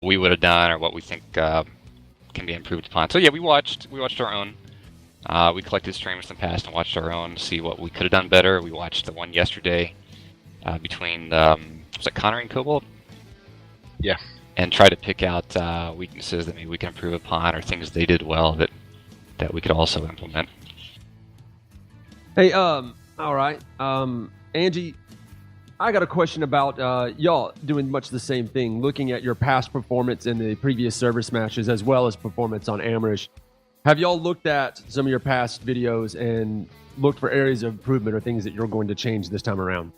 we would have done or what we think can be improved upon. So yeah, we watched our own. We collected streams in the past and watched our own to see what we could have done better. We watched the one yesterday between was it Connor and Cobalt? Yeah. And try to pick out weaknesses that maybe we can improve upon or things they did well that we could also implement. Hey, all right. Angie, I got a question about y'all doing much the same thing, looking at your past performance in the previous service matches as well as performance on Amrish. Have y'all looked at some of your past videos and looked for areas of improvement or things that you're going to change this time around?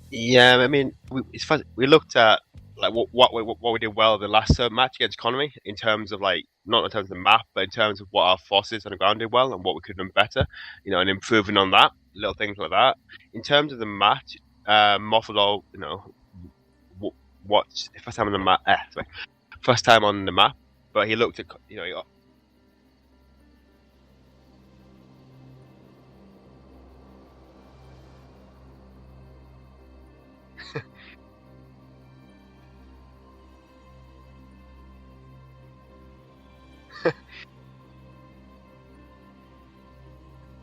Yeah, I mean, we looked at like what we did well the last match against Connery in terms of like not in terms of the map, but in terms of what our forces on the ground did well and what we could have done better, and improving on that, little things like that. In terms of the match, Morpholo, watched first time on the map. First time on the map, but he looked at he got,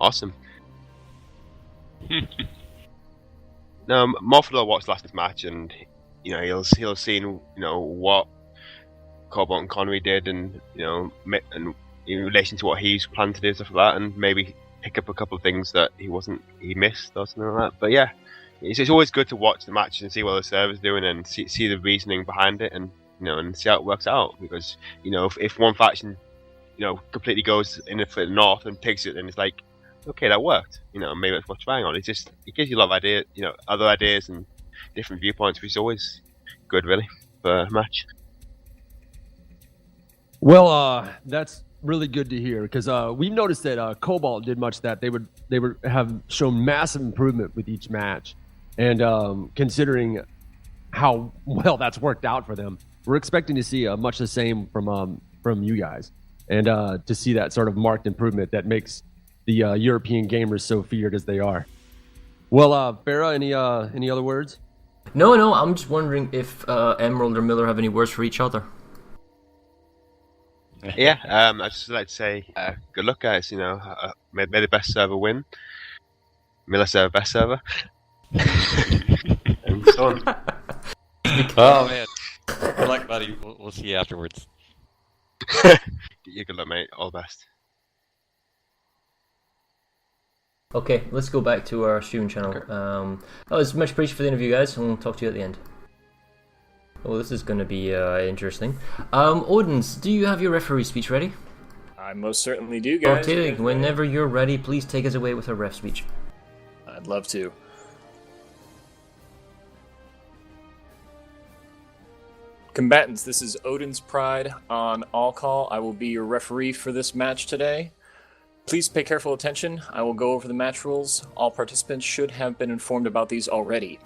awesome. No, Morpholo watched last match, and he'll have seen what Cobalt and Connery did, and and in relation to what he's planned to do, stuff like that, and maybe pick up a couple of things that he missed or something like that. But yeah, it's always good to watch the match and see what the server's doing and see the reasoning behind it, and and see how it works out. Because if one faction completely goes in the north and takes it, then it's like, okay, that worked. Maybe that's worth trying on. It gives you a lot of ideas, other ideas and different viewpoints, which is always good, really, for a match. Well, that's really good to hear because we've noticed that Cobalt did much that they would have shown massive improvement with each match, and considering how well that's worked out for them, we're expecting to see much the same from you guys, and to see that sort of marked improvement that makes the European gamers so feared as they are. Well, Farah, any other words? No, I'm just wondering if Emerald or Miller have any words for each other. Yeah, I'd just like to say good luck, guys. May the best server win. Miller server, best server. And so on. Oh man, good luck, buddy. We'll see you afterwards. Good luck, mate. All the best. Okay, let's go back to our streaming channel. That was much appreciated for the interview, guys, and we'll talk to you at the end. Oh, this is going to be interesting. Odins, do you have your referee speech ready? I most certainly do, guys. Okay, whenever you're ready, please take us away with a ref speech. I'd love to. Combatants, this is Odin's Pride on All Call. I will be your referee for this match today. Please pay careful attention. I will go over the match rules. All participants should have been informed about these already.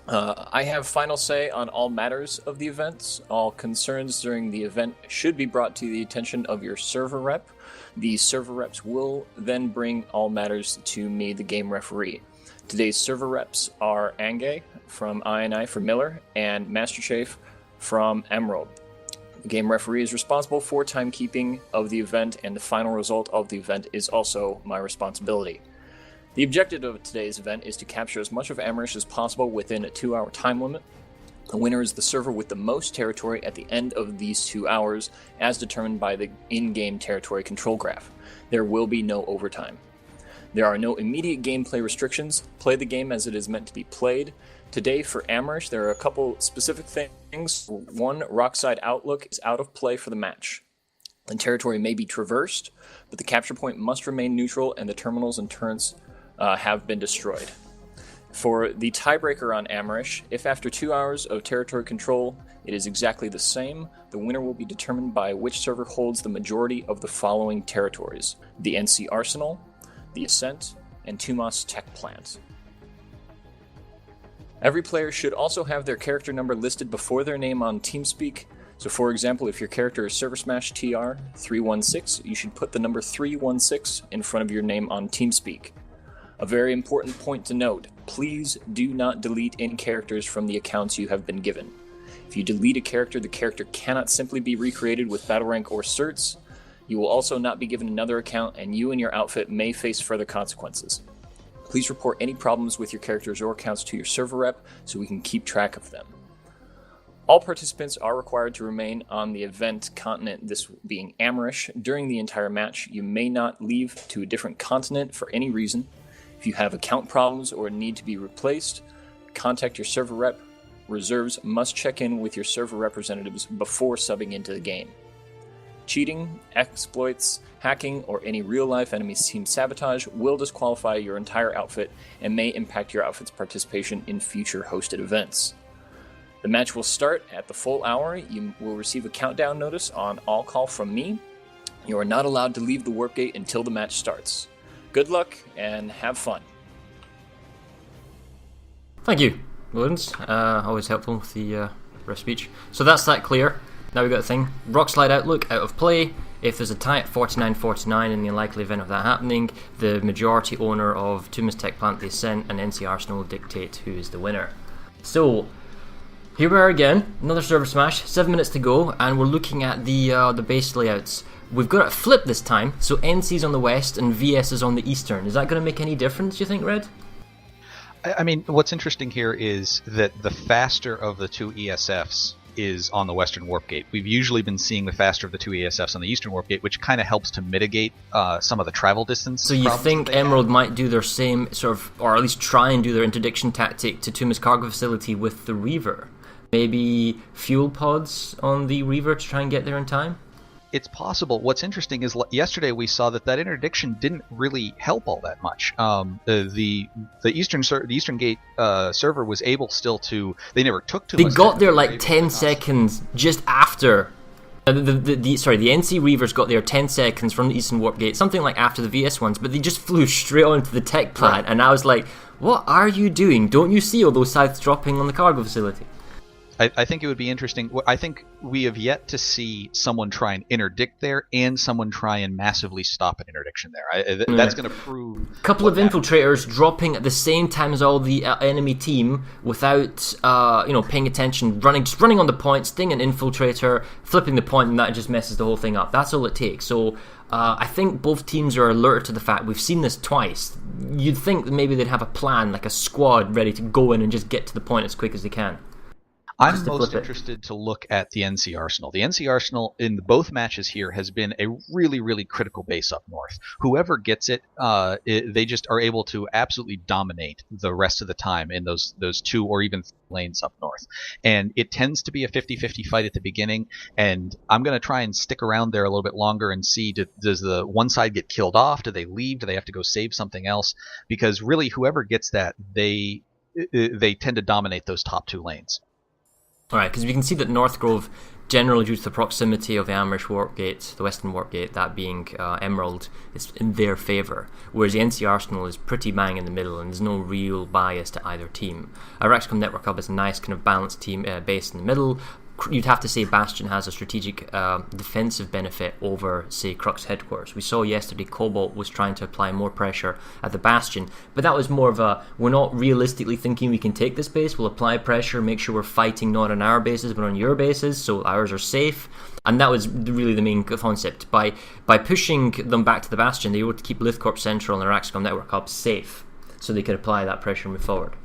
I have final say on all matters of the events. All concerns during the event should be brought to the attention of your server rep. The server reps will then bring all matters to me, the game referee. Today's server reps are Ange from INI for Miller and Master Chafe from Emerald. The game referee is responsible for timekeeping of the event, and the final result of the event is also my responsibility. The objective of today's event is to capture as much of Amrish as possible within a 2-hour time limit. The winner is the server with the most territory at the end of these 2 hours, as determined by the in-game territory control graph. There will be no overtime. There are no immediate gameplay restrictions. Play the game as it is meant to be played. Today for Amrish, there are a couple specific things. One, Rockside Outlook is out of play for the match. The territory may be traversed, but the capture point must remain neutral and the terminals and turrets have been destroyed. For the tiebreaker on Amrish, if after 2 hours of territory control it is exactly the same, the winner will be determined by which server holds the majority of the following territories: the NC Arsenal, the Ascent, and Tumas Tech Plant. Every player should also have their character number listed before their name on TeamSpeak. So for example, if your character is Server Smash TR 316, you should put the number 316 in front of your name on TeamSpeak. A very important point to note, please do not delete in characters from the accounts you have been given. If you delete a character, the character cannot simply be recreated with battle rank or certs. You will also not be given another account, and you and your outfit may face further consequences. Please report any problems with your characters or accounts to your server rep so we can keep track of them. All participants are required to remain on the event continent, this being Amerish, during the entire match. You may not leave to a different continent for any reason. If you have account problems or need to be replaced, contact your server rep. Reserves must check in with your server representatives before subbing into the game. Cheating, exploits, hacking, or any real-life enemy team sabotage will disqualify your entire outfit and may impact your outfit's participation in future hosted events. The match will start at the full hour. You will receive a countdown notice on all call from me. You are not allowed to leave the warp gate until the match starts. Good luck and have fun. Thank you, Lorenz. Always helpful with the rest speech. So that's that clear. Now we've got a thing. Rock Slide Outlook out of play. If there's a tie at 49-49 in the unlikely event of that happening, the majority owner of Tumas Tech Plant, the Ascent, and NC Arsenal will dictate who is the winner. So here we are again, another server smash, 7 minutes to go, and we're looking at the base layouts. We've got it flipped this time, so NC's on the west and VS is on the eastern. Is that going to make any difference, do you think, Red? I mean, what's interesting here is that the faster of the two ESFs is on the western warp gate. We've usually been seeing the faster of the two ESFs on the eastern warp gate, which kind of helps to mitigate some of the travel distance. So you think Emerald might do their same sort of, or at least try and do their interdiction tactic to Tumas cargo facility with the Reaver? Maybe fuel pods on the Reaver to try and get there in time? It's possible. What's interesting is yesterday we saw that interdiction didn't really help all that much. The Eastern Gate server was able still to. They never took too much. They got there like 10 seconds just after. The NC Reavers got there 10 seconds from the Eastern Warp Gate, something like after the VS ones, but they just flew straight onto the tech plant, and I was like, what are you doing? Don't you see all those scythes dropping on the cargo facility? I think it would be interesting. I think we have yet to see someone try and interdict there and someone try and massively stop an interdiction there. That's going to prove... A couple of infiltrators dropping at the same time as all the enemy team without paying attention, just running on the point, sting an infiltrator, flipping the point, and that just messes the whole thing up. That's all it takes. So I think both teams are alerted to the fact we've seen this twice. You'd think that maybe they'd have a plan, like a squad ready to go in and just get to the point as quick as they can. I'm most interested to look at the NC Arsenal. The NC Arsenal in both matches here has been a really, really critical base up north. Whoever gets it, they just are able to absolutely dominate the rest of the time in those 2 or even 3 lanes up north. And it tends to be a 50-50 fight at the beginning, and I'm going to try and stick around there a little bit longer and see, does the one side get killed off? Do they leave? Do they have to go save something else? Because really, whoever gets that, they tend to dominate those top 2 lanes. Alright, because we can see that North Grove, generally due to the proximity of the Amerish Warp Gate, the Western Warp Gate, that being Emerald, is in their favour, whereas the NC Arsenal is pretty bang in the middle and there's no real bias to either team. Rexcom Network Hub is a nice kind of balanced team base in the middle. You'd have to say Bastion has a strategic defensive benefit over, say, Crux headquarters. We saw yesterday Cobalt was trying to apply more pressure at the Bastion, but that was more of a, we're not realistically thinking we can take this base, we'll apply pressure, make sure we're fighting not on our bases but on your bases, so ours are safe. And that was really the main concept. By pushing them back to the Bastion, they were to keep Lithcorp Central and the Rexcom Network Hub safe, so they could apply that pressure and move forward.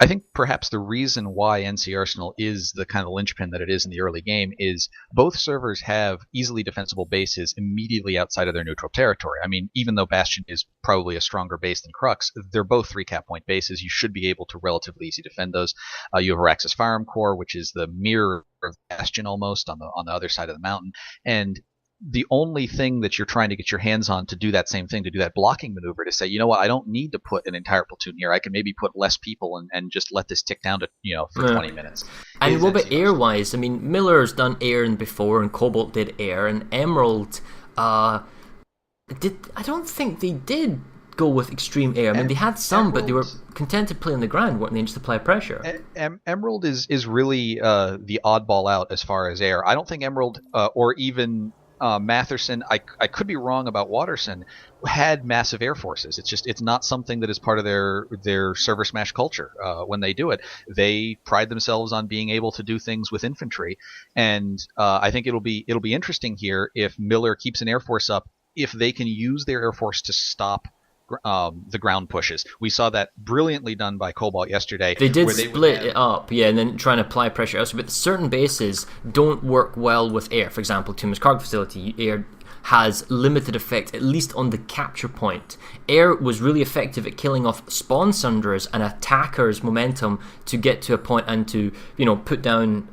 I think perhaps the reason why NC Arsenal is the kind of linchpin that it is in the early game is both servers have easily defensible bases immediately outside of their neutral territory. I mean, even though Bastion is probably a stronger base than Crux, they're both 3 cap point bases. You should be able to relatively easy defend those. You have Araxis Firearm Corps, which is the mirror of Bastion almost on the other side of the mountain, and the only thing that you're trying to get your hands on to do that same thing, to do that blocking maneuver, to say, you know what, I don't need to put an entire platoon here. I can maybe put less people and just let this tick down to, for 20 minutes. And what about air-wise? I mean, Miller's done air before, and Cobalt did air, and Emerald, I don't think they did go with extreme air. I mean, they had some, but they were content to play on the ground, weren't they, just apply pressure? Emerald is really the oddball out as far as air. I don't think Emerald or even Matherson, I could be wrong about Watterson, had massive air forces. It's not something that is part of their server smash culture. When they do it, they pride themselves on being able to do things with infantry, and I think it'll be interesting here if Miller keeps an air force up, if they can use their air force to stop the ground pushes. We saw that brilliantly done by Cobalt yesterday. They did split it up, yeah, and then try and apply pressure elsewhere. But certain bases don't work well with air. For example, Tuma's cargo facility, air has limited effect, at least on the capture point. Air was really effective at killing off spawn sunderers and attackers' momentum to get to a point and to, put down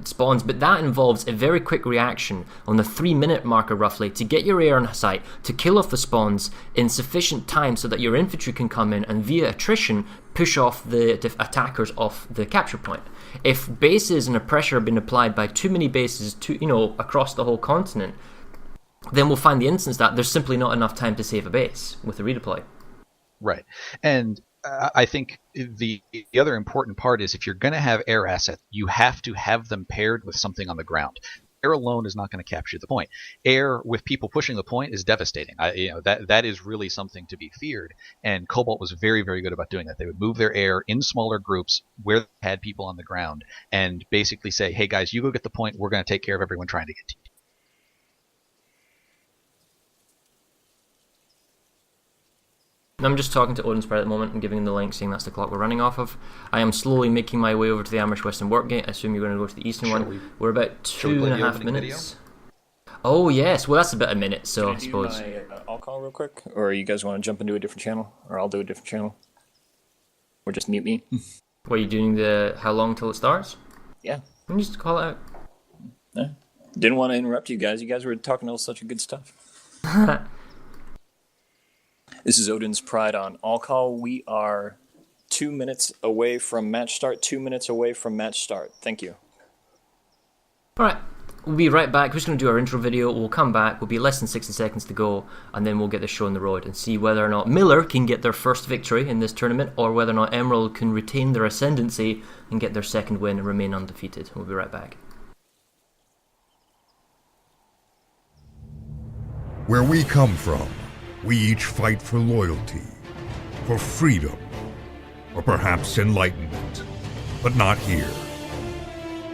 spawns. But that involves a very quick reaction on the 3-minute marker roughly to get your air on site, to kill off the spawns in sufficient time so that your infantry can come in and via attrition push off the attackers off the capture point. If bases and a pressure have been applied by too many bases across the whole continent, then we'll find the instance that there's simply not enough time to save a base with the redeploy. Right. And I think the other important part is if you're going to have air assets, you have to have them paired with something on the ground. Air alone is not going to capture the point. Air with people pushing the point is devastating. That is really something to be feared. And Cobalt was very, very good about doing that. They would move their air in smaller groups where they had people on the ground and basically say, hey guys, you go get the point. We're going to take care of everyone trying to get to you. I'm just talking to Odin's Pride at the moment and giving him the link, saying that's the clock we're running off of. I am slowly making my way over to the Amherst Western Workgate. I assume you're going to go to the Eastern one. We're about 2.5 minutes. Video? Oh, yes. Well, that's about a minute, so I suppose. Can I do my all-call real quick? Or you guys want to jump into a different channel? Or I'll do a different channel? Or just mute me? What, are you doing how long till it starts? Yeah. You just call it out. Yeah. Didn't want to interrupt you guys. You guys were talking all such good stuff. This is Odin's Pride on All Call. We are 2 minutes away from match start. 2 minutes away from match start. Thank you. Alright, we'll be right back. We're just going to do our intro video. We'll come back. We'll be less than 60 seconds to go. And then we'll get the show on the road and see whether or not Miller can get their first victory in this tournament or whether or not Emerald can retain their ascendancy and get their second win and remain undefeated. We'll be right back. Where we come from, we each fight for loyalty, for freedom, or perhaps enlightenment. But not here.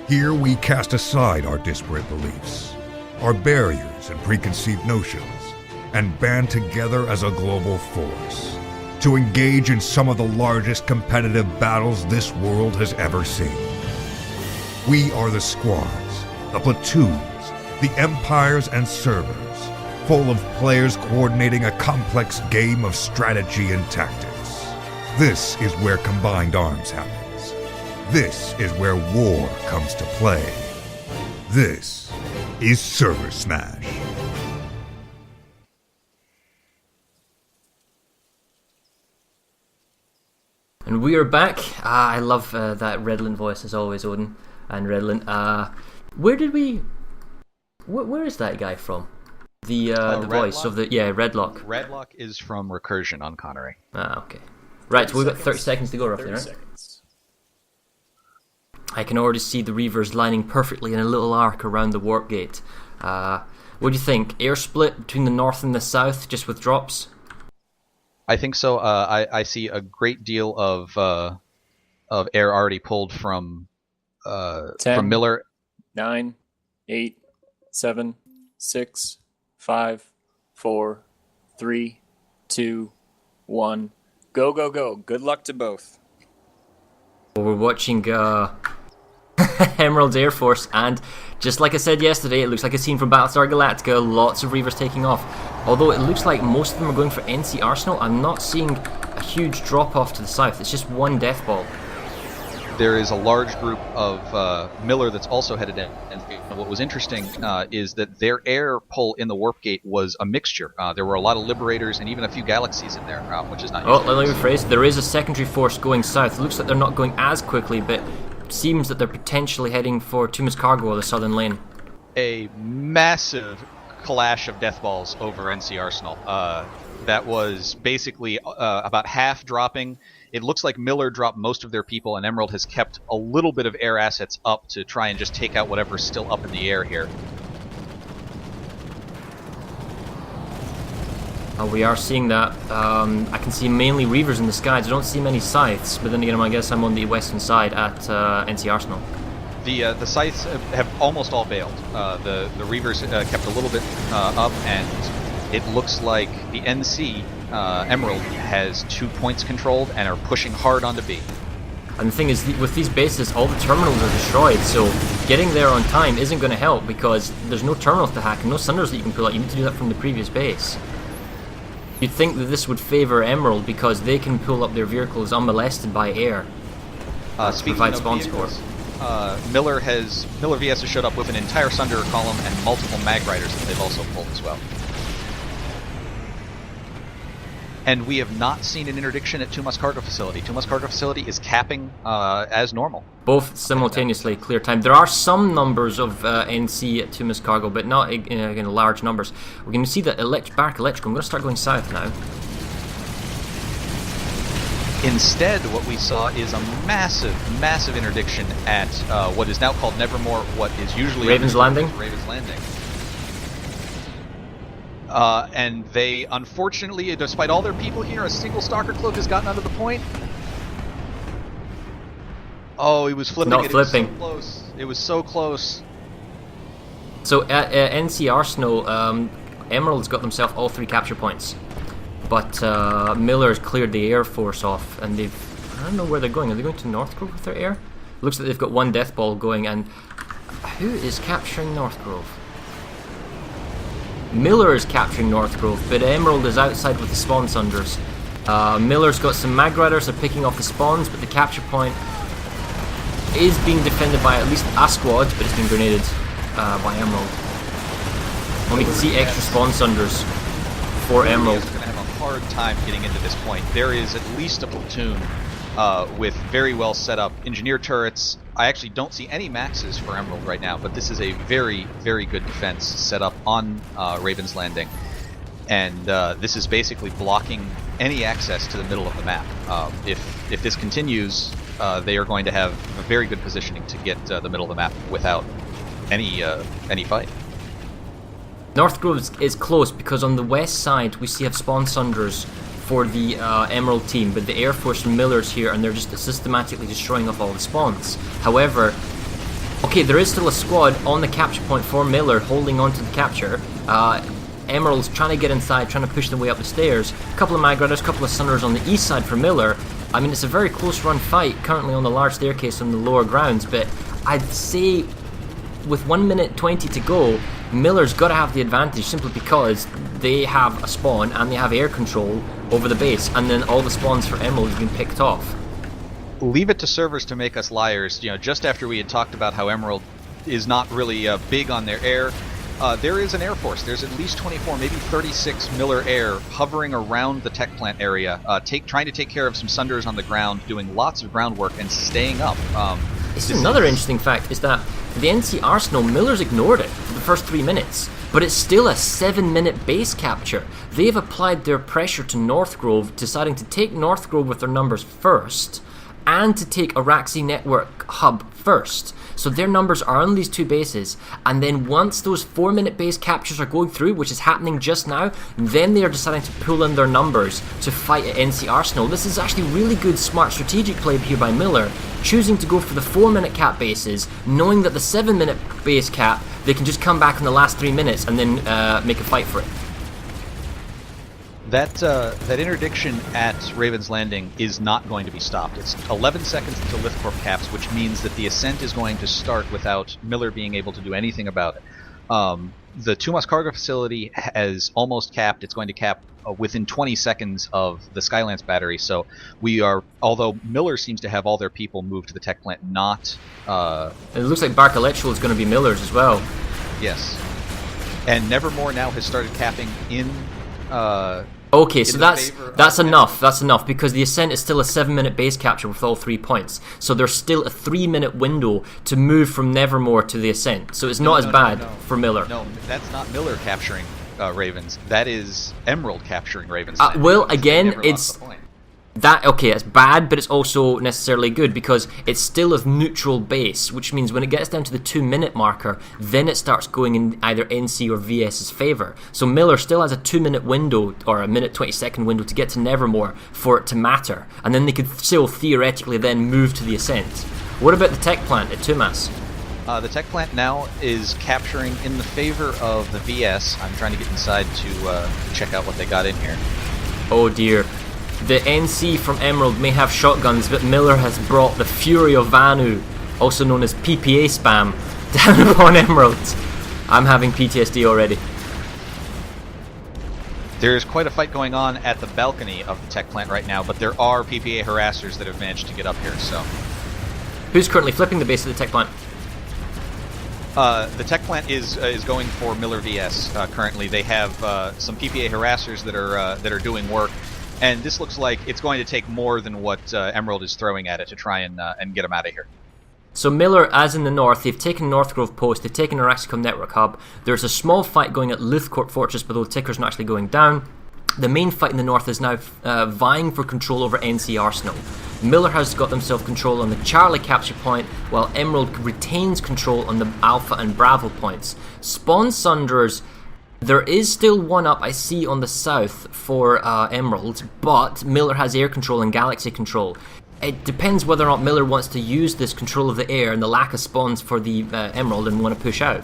Here we cast aside our disparate beliefs, our barriers and preconceived notions, and band together as a global force to engage in some of the largest competitive battles this world has ever seen. We are the squads, the platoons, the empires and servers, full of players coordinating a complex game of strategy and tactics. This is where combined arms happens. This is where war comes to play. This is Server Smash. And we are back. I love that Redland voice as always, Odin and Redland. Where is that guy from? The voice of the Redlock. Redlock is from Recursion on Connery. Okay. Right, so we've got 30 seconds to go roughly, 30 right? seconds. I can already see the Reavers lining perfectly in a little arc around the warp gate. What do you think? Air split between the north and the south, just with drops? I think so. I see a great deal of air already pulled from 10, Miller. 9, 8, 7, 6, 5, 4, 3, 2, 1. Go, go, go. Good luck to both. Well, we're watching Emerald's Air Force, and just like I said yesterday, it looks like a scene from Battlestar Galactica, lots of Reavers taking off. Although it looks like most of them are going for NC Arsenal, I'm not seeing a huge drop-off to the south. It's just one death ball. There is a large group of Miller that's also headed in. And what was interesting is that their air pull in the warp gate was a mixture. There were a lot of Liberators and even a few Galaxies in there, which is not usual. Oh, let me rephrase. There is a secondary force going south. It looks like they're not going as quickly, but it seems that they're potentially heading for Tumas Cargo or the southern lane. A massive clash of death balls over NC Arsenal. That was basically about half dropping. It looks like Miller dropped most of their people, and Emerald has kept a little bit of air assets up to try and just take out whatever's still up in the air here. We are seeing that. I can see mainly Reavers in the skies. I don't see many Scythes, but then again, I guess I'm on the western side at NC Arsenal. The Scythes have almost all bailed. The Reavers kept a little bit up, and it looks like the NC Emerald has 2 points controlled and are pushing hard onto B. And the thing is, with these bases, all the terminals are destroyed, so getting there on time isn't going to help because there's no terminals to hack and no Sunders that you can pull out. You need to do that from the previous base. You'd think that this would favour Emerald because they can pull up their vehicles unmolested by air. Speaking provide of spawn vehicles, Miller VS has showed up with an entire Sunder column and multiple Mag Riders that they've also pulled as well. And we have not seen an interdiction at Tumas Cargo Facility. Tumas Cargo Facility is capping as normal. Both simultaneously clear time. There are some numbers of NC at Tumas Cargo, but not again large numbers. We're going to see that Barrack Electrical. I'm going to start going south now. Instead, what we saw is a massive interdiction at what is now called Nevermore, what is usually Raven's Landing. Raven's Landing. And they, unfortunately, despite all their people here, a single Stalker Cloak has gotten onto the point. Oh, he was flipping. Not it. flipping. It was so close. It was so close. So at NC Arsenal, Emerald's got themselves all 3 capture points. But Miller's cleared the Air Force off, and they've... I don't know where they're going. Are they going to North Grove with their air? Looks like they've got 1 Death Ball going, and... Who is capturing North Grove? Miller is capturing North Grove, but Emerald is outside with the spawn Sunders. Miller's got some Mag Riders, they're picking off the spawns, but the capture point is being defended by at least a squad, but it's been grenaded by Emerald. And we can see extra spawn Sunders for Emerald. Going to have a hard time getting into this point. There is at least a platoon with very well set up engineer turrets. I actually don't see any maxes for Emerald right now, but this is a very good defense set up on Raven's Landing. And this is basically blocking any access to the middle of the map. If this continues, they are going to have a very good positioning to get the middle of the map without any fight. North Grove is close because on the west side we have spawn Sunders for the Emerald team, but the Air Force and Miller's here and they're just systematically destroying off all the spawns. However, okay, there is still a squad on the capture point for Miller holding on to the capture. Emerald's trying to get inside, trying to push their way up the stairs. A couple of Mag Riders, a couple of Sunders on the east side for Miller. I mean, it's a very close run fight currently on the large staircase on the lower grounds, but I'd say with 1 minute 20 to go, Miller's got to have the advantage simply because they have a spawn and they have air control over the base, and then all the spawns for Emerald have been picked off. Leave it to servers to make us liars. You know, just after we had talked about how Emerald is not really big on their air, there is an Air Force. There's at least 24, maybe 36 Miller Air hovering around the tech plant area, trying to take care of some Sunders on the ground, doing lots of groundwork and staying up. This is another interesting fact, is that the NC Arsenal, Miller's ignored it for the first 3 minutes, but it's still a 7-minute base capture. They've applied their pressure to North Grove, deciding to take North Grove with their numbers first, and to take Araxi Network Hub first. So their numbers are on these 2 bases, and then once those 4-minute base captures are going through, which is happening just now, then they are deciding to pull in their numbers to fight at NC Arsenal. This is actually really good, smart strategic play here by Miller, choosing to go for the 4-minute cap bases, knowing that the 7-minute base cap, they can just come back in the last 3 minutes and then make a fight for it. That interdiction at Raven's Landing is not going to be stopped. It's 11 seconds until Lift Corp caps, which means that the ascent is going to start without Miller being able to do anything about it. The Tumas Cargo Facility has almost capped. It's going to cap within 20 seconds of the Skylance battery, so we are, although Miller seems to have all their people moved to the tech plant, not... It looks like Barrack Electrical is going to be Miller's as well. Yes. And Nevermore now has started capping in... Okay, so that's enough. That's enough because the ascent is still a 7-minute base capture with all 3 points. So there's still a 3-minute window to move from Nevermore to the ascent. So it's not as bad for Miller. No, that's not Miller capturing Ravens. That is Emerald capturing Ravens. Well, again, it's Okay, it's bad, but it's also necessarily good because it's still of neutral base, which means when it gets down to the 2-minute marker, then it starts going in either NC or VS's favour. So Miller still has a 2-minute window, or a minute 20-second window to get to Nevermore for it to matter, and then they could still theoretically then move to the Ascent. What about the tech plant at Tumas? The tech plant now is capturing in the favor of the VS. I'm trying to get inside to check out what they got in here. Oh dear. The NC from Emerald may have shotguns, but Miller has brought the Fury of Vanu, also known as PPA spam, down upon Emerald. I'm having PTSD already. There's quite a fight going on at the balcony of the tech plant right now, but there are PPA harassers that have managed to get up here, so... Who's currently flipping the base of the tech plant? The tech plant is going for Miller VS currently. They have some PPA harassers that are doing work, and this looks like it's going to take more than what Emerald is throwing at it to try and get them out of here. So Miller, as in the north, they've taken Northgrove Post, they've taken Araxicum Network Hub. There's a small fight going at Luthcourt Fortress, but the ticker's not actually going down. The main fight in the north is now vying for control over NC Arsenal. Miller has got themselves control on the Charlie capture point, while Emerald retains control on the Alpha and Bravo points. Spawn Sunderers, there is still one up I see on the south for Emerald, but Miller has air control and galaxy control. It depends whether or not Miller wants to use this control of the air and the lack of spawns for the Emerald and want to push out.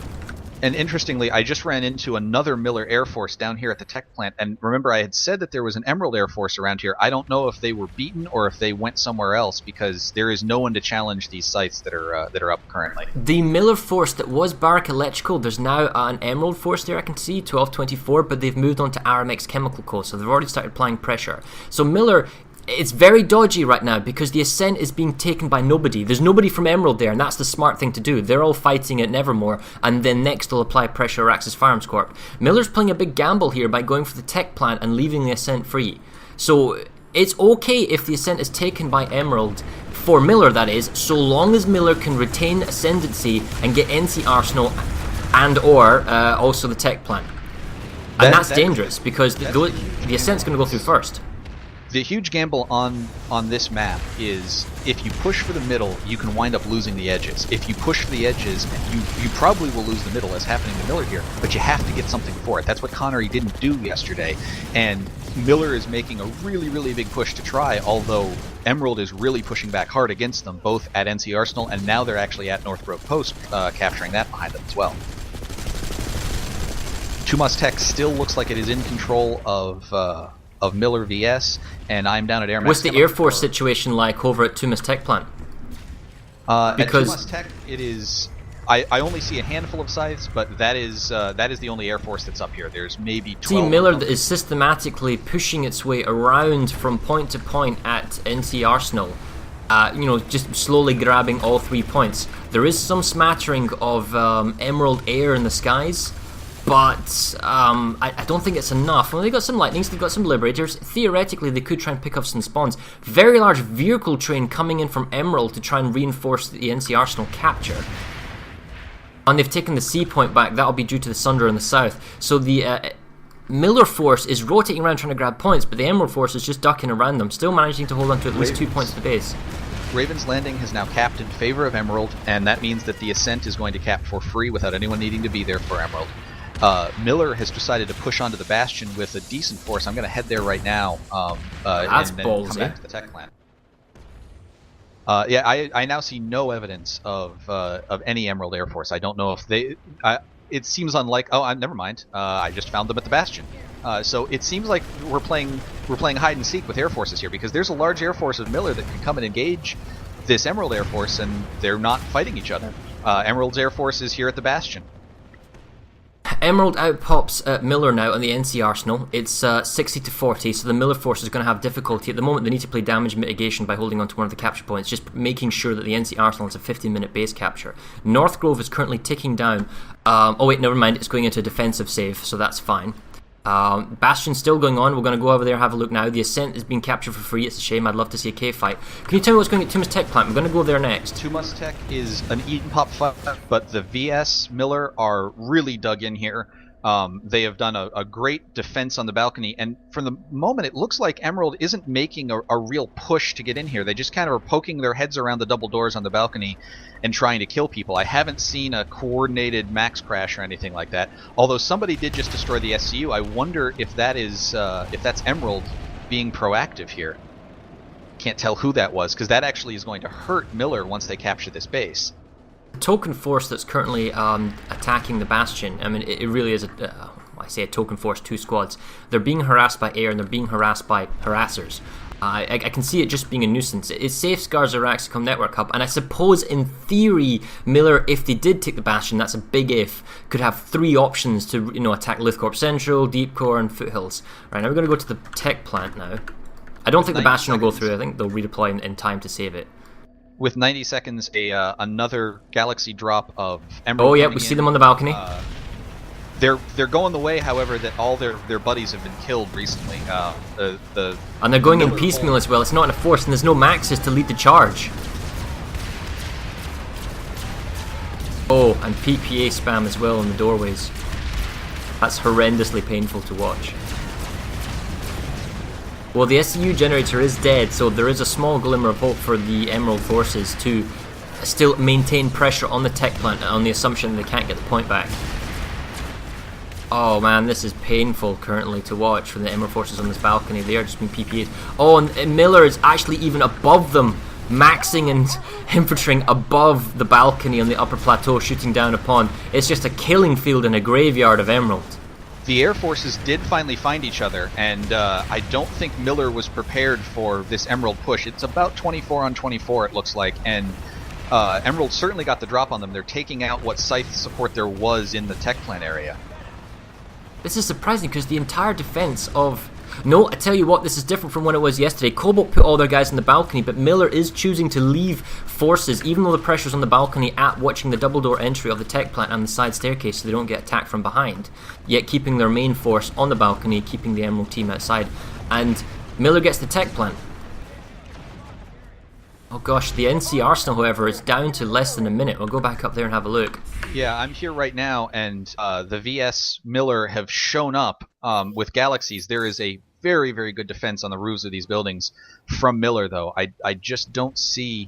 And interestingly, I just ran into another Miller Air Force down here at the tech plant, and remember I had said that there was an Emerald Air Force around here. I don't know if they were beaten or if they went somewhere else, because there is no one to challenge these sites that are up currently. The Miller Force that was Barrack Electrical, there's now an Emerald Force there I can see, 1224, but they've moved on to Aramex Chemical Co., so they've already started applying pressure. So Miller... It's very dodgy right now because the Ascent is being taken by nobody. There's nobody from Emerald there, and that's the smart thing to do. They're all fighting at Nevermore, and then next they'll apply pressure Araxis Firearms Corp. Miller's playing a big gamble here by going for the tech plant and leaving the Ascent free. So it's okay if the Ascent is taken by Emerald, for Miller that is, so long as Miller can retain ascendancy and get NC Arsenal and or also the tech plant. And that's dangerous because the Ascent's going to go through first. The huge gamble on this map is if you push for the middle, you can wind up losing the edges. If you push for the edges, you probably will lose the middle, as happening to Miller here, but you have to get something for it. That's what Connery didn't do yesterday, and Miller is making a really, really big push to try, although Emerald is really pushing back hard against them, both at NC Arsenal, and now they're actually at Northgrove Post, capturing that behind them as well. Tumas Tech still looks like it is in control of Miller VS, and I'm down at Air Max. What's the Air Force situation like over at Tumas Tech Plant? Because at Tumas Tech, it is. I only see a handful of sites, but that is the only Air Force that's up here. There's maybe 12. See, Miller is systematically pushing its way around from point to point at NC Arsenal. Just slowly grabbing all 3 points. There is some smattering of Emerald Air in the skies, but I don't think it's enough. Well, they've got some lightnings, they've got some liberators. Theoretically, they could try and pick up some spawns. Very large vehicle train coming in from Emerald to try and reinforce the NC Arsenal capture. And they've taken the C point back. That'll be due to the Sunder in the south. So the Miller Force is rotating around trying to grab points, but the Emerald Force is just ducking around them, still managing to hold on to at least 2 points to the base. Raven's Landing has now capped in favor of Emerald, and that means that the Ascent is going to cap for free without anyone needing to be there for Emerald. Miller has decided to push onto the Bastion with a decent force. I'm going to head there right now. That's and then ballsy. come back to the tech plant. I now see no evidence of any Emerald Air Force. I don't know if they... it seems unlike... Oh, never mind. I just found them at the Bastion. So it seems like we're playing hide and seek with Air Forces here, because there's a large Air Force of Miller that can come and engage this Emerald Air Force, and they're not fighting each other. Emerald's Air Force is here at the Bastion. Emerald outpops Miller now on the NC Arsenal. It's 60 to 40, so the Miller Force is going to have difficulty. At the moment, they need to play damage mitigation by holding on to one of the capture points, just making sure that the NC Arsenal is a 15-minute base capture. Northgrove is currently ticking down. Oh wait, never mind, it's going into a defensive save, so that's fine. Bastion's still going on. We're going to go over there and have a look now. The Ascent is being captured for free. It's a shame. I'd love to see a cave fight. Can you tell me what's going on at Tumas Tech Plant? We're going to go there next. Tumas Tech is an Eden Pop fight, but the VS Miller are really dug in here. They have done a great defense on the balcony, and from the moment it looks like Emerald isn't making a real push to get in here. They just kind of are poking their heads around the double doors on the balcony and trying to kill people. I haven't seen a coordinated max crash or anything like that, although somebody did just destroy the SCU. I wonder if that's Emerald being proactive here. Can't tell who that was, because that actually is going to hurt Miller once they capture this base. The token force that's currently attacking the Bastion, I mean, it really is I say a token force, 2 squads. They're being harassed by air and they're being harassed by harassers. I can see it just being a nuisance. It safeguards the Raxicom network hub, and I suppose in theory, Miller, if they did take the Bastion, that's a big if, could have 3 options to attack Lithcorp Central, Deep Core, and Foothills. Right, now we're going to go to the tech plant now. I don't think the Bastion will go through. I think they'll redeploy in time to save it. With 90 seconds, another Galaxy drop of Emerald. Oh yeah, we see them on the balcony. They're going the way, however, that all their buddies have been killed recently. And they're going in piecemeal as well. It's not in a force, and there's no maxes to lead the charge. Oh, and PPA spam as well in the doorways. That's horrendously painful to watch. Well, the SCU generator is dead, so there is a small glimmer of hope for the Emerald forces to still maintain pressure on the tech plant on the assumption they can't get the point back. Oh man, this is painful currently to watch for the Emerald forces on this balcony. They are just being PPA'd. Oh, and Miller is actually even above them, maxing and infantrying above the balcony on the upper plateau, shooting down upon. It's just a killing field and a graveyard of Emerald. The air forces did finally find each other, and I don't think Miller was prepared for this Emerald push. It's about 24 on 24, it looks like, and Emerald certainly got the drop on them. They're taking out what Scythe support there was in the tech plant area. This is surprising because the entire defense of... No, I tell you what, this is different from when it was yesterday. Cobalt put all their guys in the balcony, but Miller is choosing to leave forces, even though the pressure's on the balcony, at watching the double door entry of the tech plant and the side staircase so they don't get attacked from behind, yet keeping their main force on the balcony, keeping the Emerald team outside. And Miller gets the tech plant. Oh gosh, the NC Arsenal, however, is down to less than a minute. We'll go back up there and have a look. Yeah, I'm here right now, and the VS Miller have shown up with Galaxies. There is a very, very good defense on the roofs of these buildings from Miller, though. I just don't see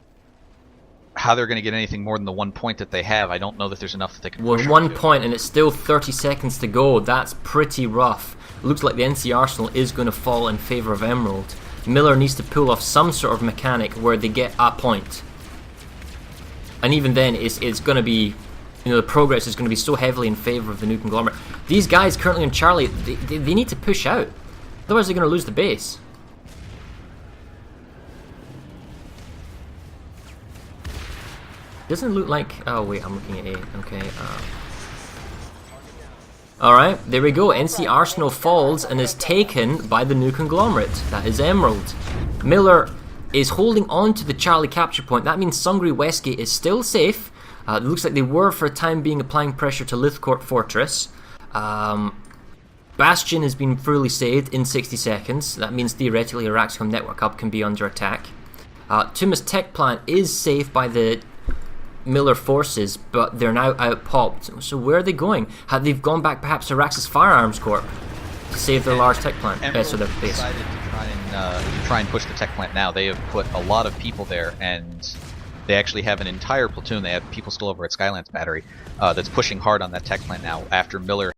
how they're going to get anything more than the 1 point that they have. I don't know that there's enough that they can push. Well, 1 point, and it's still 30 seconds to go. That's pretty rough. It looks like the NC Arsenal is going to fall in favour of Emerald. Miller needs to pull off some sort of mechanic where they get a point. And even then, it's going to be... the progress is going to be so heavily in favour of the new conglomerate. These guys currently in Charlie, they need to push out. Otherwise they're going to lose the base. Doesn't look like... Oh wait, I'm looking at A. Okay. Alright, there we go. NC Arsenal falls and is taken by the new conglomerate. That is Emerald. Miller is holding on to the Charlie capture point. That means Sungri Westgate is still safe. It looks like they were for a time being applying pressure to Lithcorp Fortress. Bastion has been fully saved in 60 seconds. That means theoretically a Raxicom network hub can be under attack. Tumas Tech Plant is safe by the Miller forces, but they're now out-popped. So where are they going? They've gone back perhaps to Rax's Firearms Corp to save their large tech plant. So their base. Decided to try and push the tech plant now. They have put a lot of people there, and they actually have an entire platoon. They have people still over at Skylands Battery that's pushing hard on that tech plant now after Miller